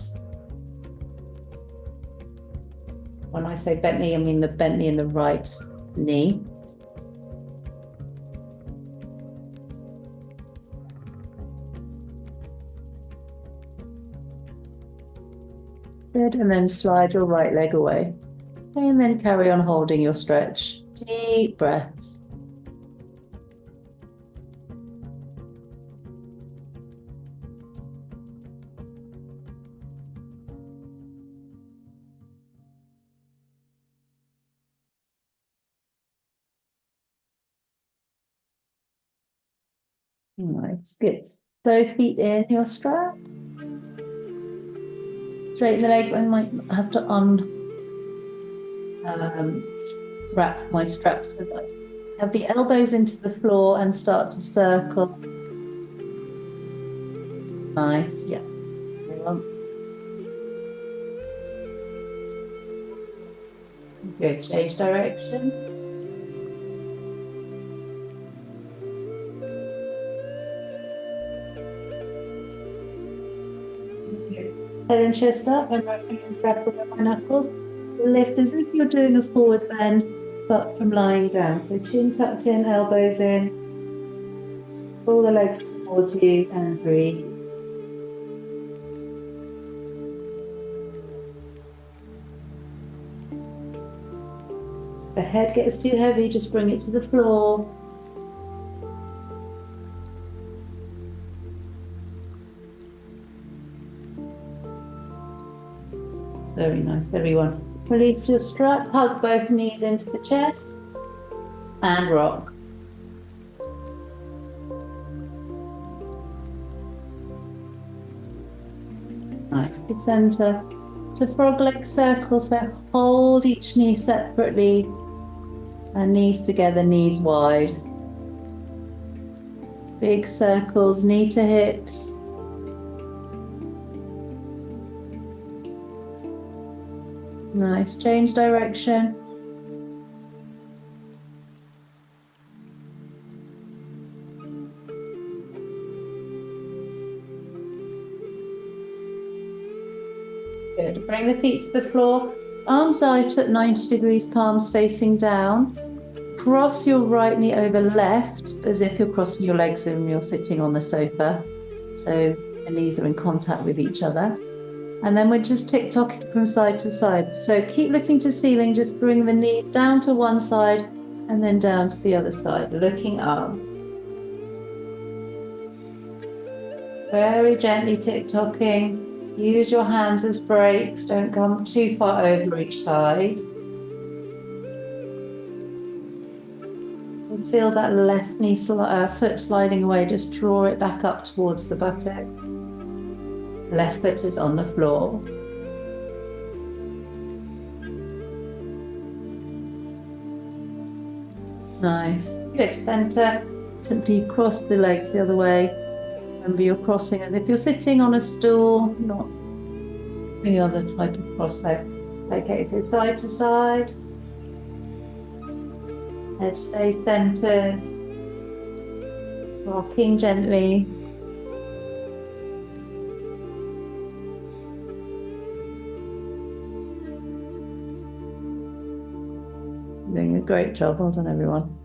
When I say bent knee, I mean the bent knee in the right knee. Good, and then slide your right leg away. And then carry on holding your stretch. Deep breaths. Nice, good. Both feet in your strap. Straighten the legs. I might have to wrap my straps so that I have the elbows into the floor and start to circle. Nice, yeah. Good, change direction. Head and chest up and wrapping the strap around my knuckles. So lift as if you're doing a forward bend, but from lying down. So chin tucked in, elbows in. Pull the legs towards you and breathe. If the head gets too heavy, just bring it to the floor. Very nice, everyone. Release your strap, hug both knees into the chest, and rock. Nice, to center. To frog leg circle, so hold each knee separately, and knees together, knees wide. Big circles, knee to hips. Nice, change direction. Good, bring the feet to the floor, arms out at 90 degrees, palms facing down. Cross your right knee over left as if you're crossing your legs and you're sitting on the sofa. So the knees are in contact with each other. And then we're just tick-tocking from side to side. So keep looking to ceiling, just bring the knees down to one side and then down to the other side, looking up. Very gently tick-tocking. Use your hands as brakes. Don't come too far over each side. And feel that left knee foot sliding away. Just draw it back up towards the buttock. Left foot is on the floor. Nice. Good. Center. Simply cross the legs the other way. Remember, you're crossing as if you're sitting on a stool, not any other type of cross leg. Okay, so side to side. Head stay centered. Rocking gently. Doing a great job. Well done, everyone.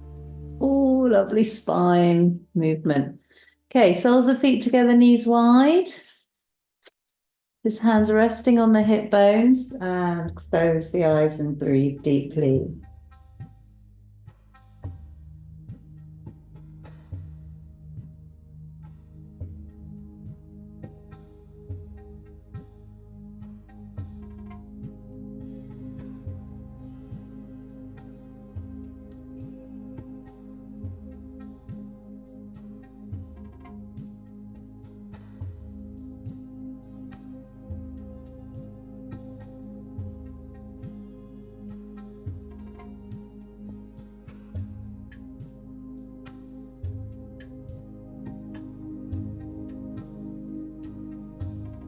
Oh, lovely spine movement. Okay, soles of feet together, knees wide. Just hands resting on the hip bones and close the eyes and breathe deeply.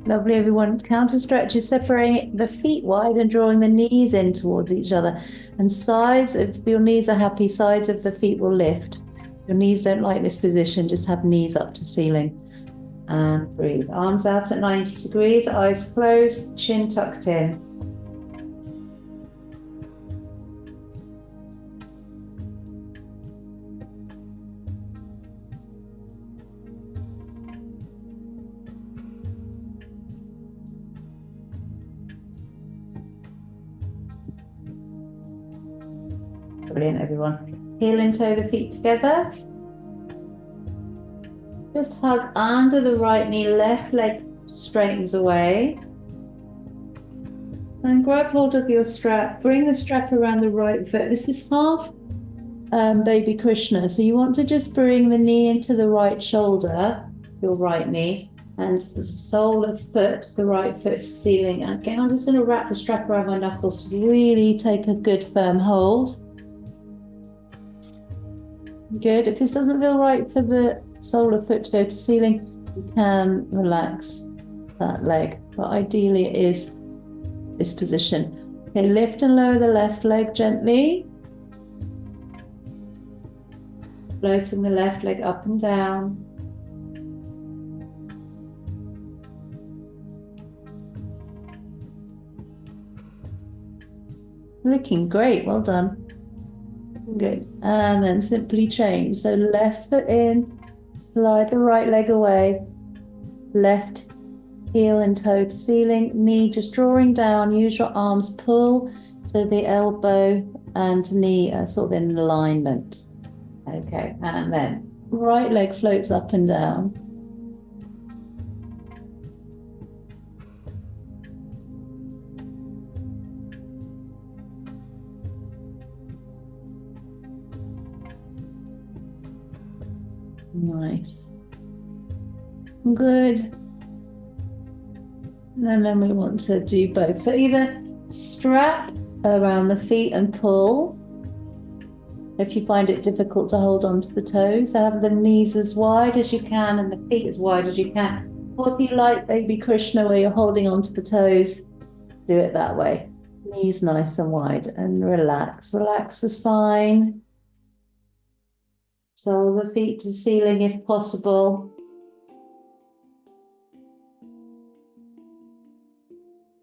Lovely, everyone. Counter stretches, separating the feet wide and drawing the knees in towards each other. And sides, if your knees are happy, sides of the feet will lift. If your knees don't like this position, just have knees up to ceiling. And breathe. Arms out at 90 degrees, eyes closed, chin tucked in. Brilliant, everyone. Heel and toe the feet together. Just hug under the right knee, left leg straightens away. And grab hold of your strap. Bring the strap around the right foot. This is half baby Krishna. So you want to just bring the knee into the right shoulder, your right knee, and the sole of foot, the right foot to ceiling. Again, I'm just going to wrap the strap around my knuckles to really take a good firm hold. Good. If this doesn't feel right for the sole of foot to go to ceiling, you can relax that leg. But ideally it is this position. Okay, lift and lower the left leg gently. Floating the left leg up and down. Looking great, well done. Good, and then simply change. So left foot in, slide the right leg away, left heel and toe to ceiling, knee just drawing down, use your arms, pull so the elbow and knee are sort of in alignment. Okay, and then right leg floats up and down. Nice. Good. And then we want to do both. So either strap around the feet and pull. If you find it difficult to hold on to the toes, have the knees as wide as you can and the feet as wide as you can. Or if you like baby Krishna where you're holding onto the toes, do it that way. Knees nice and wide and relax. Relax the spine. Soles of feet to ceiling if possible.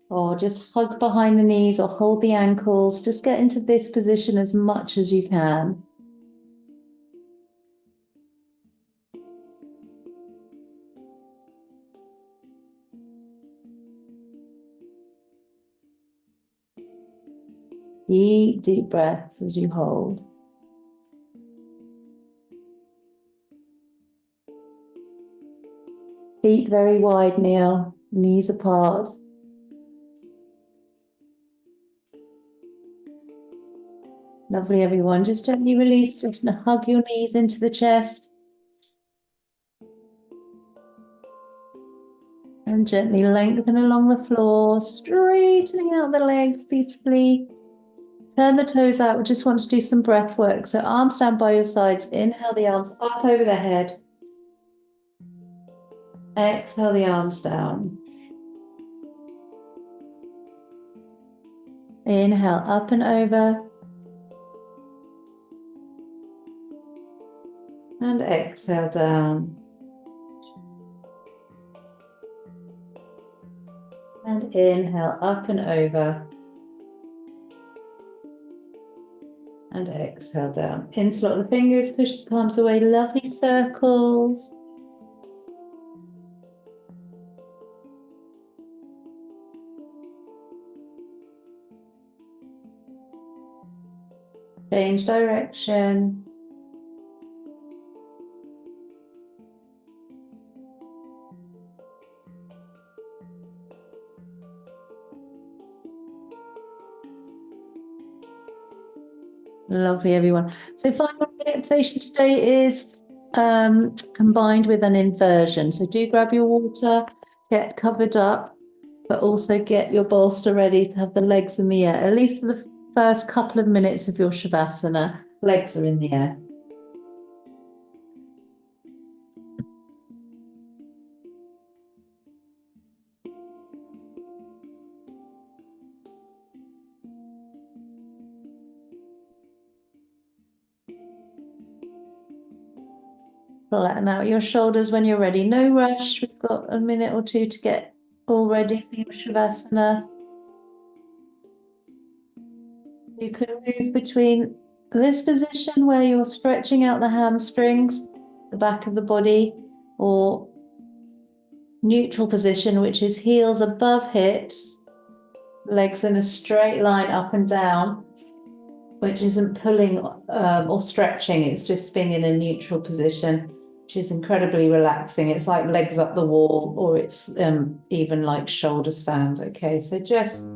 Or just hug behind the knees or hold the ankles. Just get into this position as much as you can. Deep, deep breaths as you hold. Feet very wide, Neil. Knees apart. Lovely, everyone. Just gently release, just hug your knees into the chest. And gently lengthen along the floor, straightening out the legs beautifully. Turn the toes out. We just want to do some breath work. So arms down by your sides. Inhale the arms up over the head. Exhale the arms down. Inhale up and over. And exhale down. And inhale up and over. And exhale down. Interlock the fingers, push the palms away, lovely circles. Change direction. Lovely, everyone. So final relaxation today is combined with an inversion. So do grab your water, get covered up, but also get your bolster ready to have the legs in the air. At least for the first couple of minutes of your Shavasana, legs are in the air. Flatten out your shoulders when you're ready. No rush. We've got a minute or two to get all ready for your Shavasana. You can move between this position where you're stretching out the hamstrings, the back of the body, or neutral position, which is heels above hips, legs in a straight line up and down, which isn't pulling or stretching, it's just being in a neutral position, which is incredibly relaxing. It's like legs up the wall, or it's even like shoulder stand. Okay, so just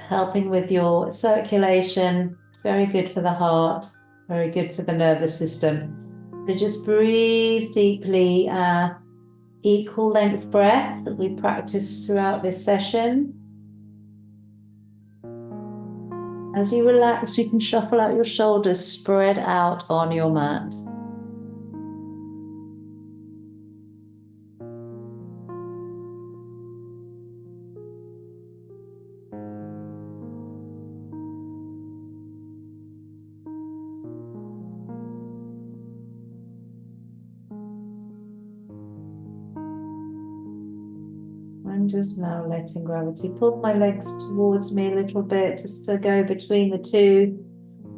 helping with your circulation, very good for the heart, very good for the nervous system. So just breathe deeply, equal length breath that we practiced throughout this session. As you relax, you can shuffle out your shoulders, spread out on your mat. I'm just now letting gravity pull my legs towards me a little bit, just to go between the two,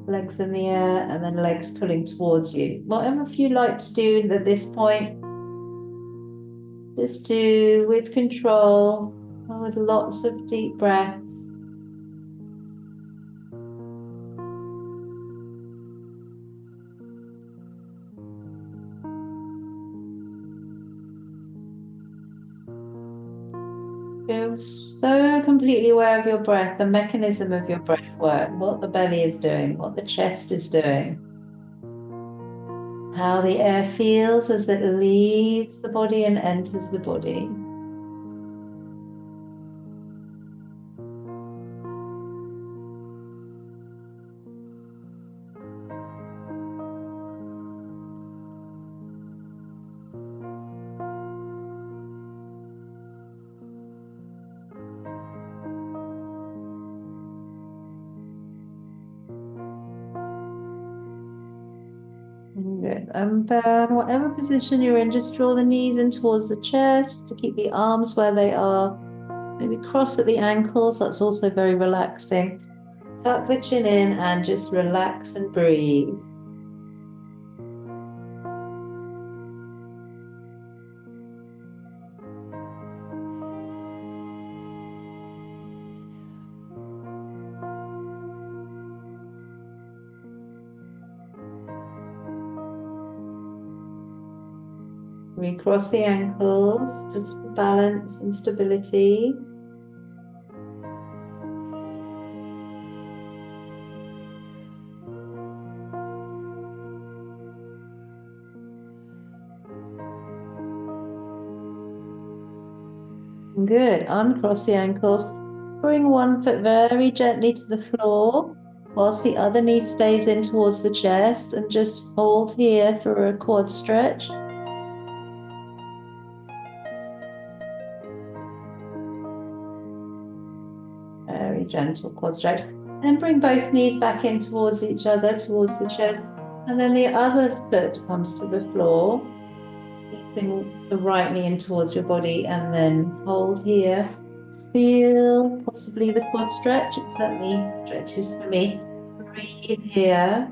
legs in the air and then legs pulling towards you. Whatever you like to do at this point, just do with control, with lots of deep breaths. Feel so completely aware of your breath, the mechanism of your breath work, what the belly is doing, what the chest is doing, how the air feels as it leaves the body and enters the body. Good. And then whatever position you're in, just draw the knees in towards the chest to keep the arms where they are. Maybe cross at the ankles, that's also very relaxing. Tuck the chin in and just relax and breathe. Recross the ankles, just for balance and stability. Good. Uncross the ankles. Bring one foot very gently to the floor whilst the other knee stays in towards the chest, and just hold here for a quad stretch. Very gentle quad stretch. And bring both knees back in towards each other, towards the chest. And then the other foot comes to the floor. Keeping the right knee in towards your body, and then hold here. Feel possibly the quad stretch. It certainly stretches for me. Breathe here.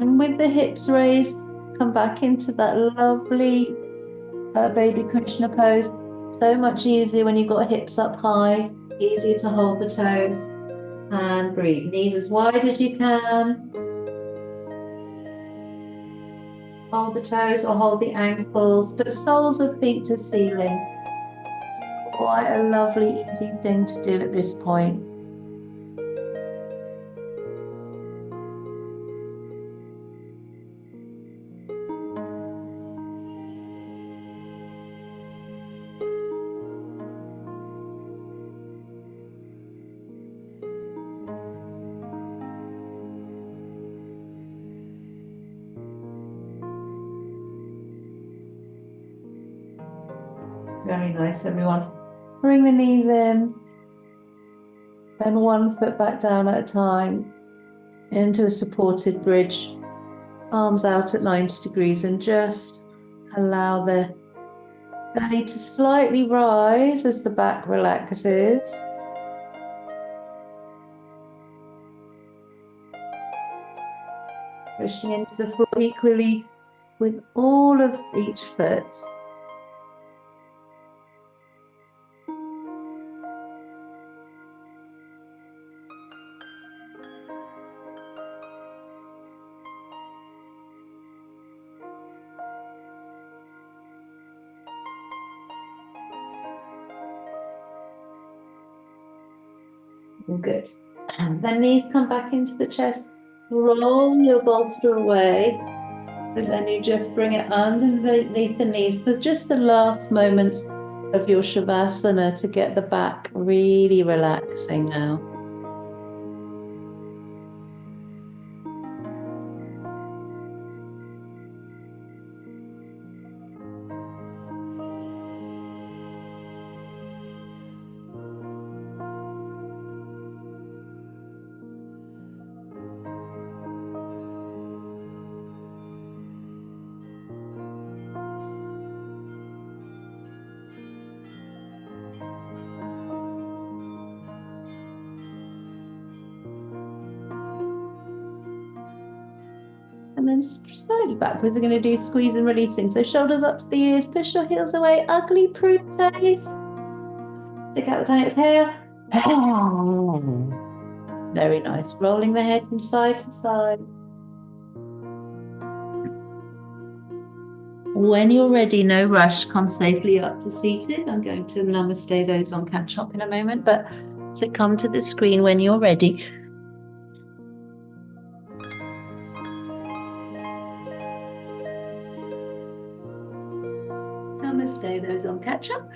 And with the hips raised, come back into that lovely baby Krishna pose. So much easier when you've got hips up high, easier to hold the toes. And breathe. Knees as wide as you can. Hold the toes or hold the ankles, but soles of feet to ceiling. It's quite a lovely, easy thing to do at this point. Very nice, everyone. Bring the knees in, then one foot back down at a time into a supported bridge. Arms out at 90 degrees, and just allow the belly to slightly rise as the back relaxes. Pushing into the floor equally with all of each foot. Good. And then knees come back into the chest. Roll your bolster away. And then you just bring it underneath the knees for just the last moments of your Shavasana to get the back really relaxing now. And then slightly backwards, we're going to do squeeze and releasing. So shoulders up to the ears, push your heels away, ugly prude face. Stick out the tongue, exhale. Very nice. Rolling the head from side to side. When you're ready, no rush, come safely up to seated. I'm going to namaste those on catch up in a moment, but so come to the screen when you're ready. Namaste those on catch up.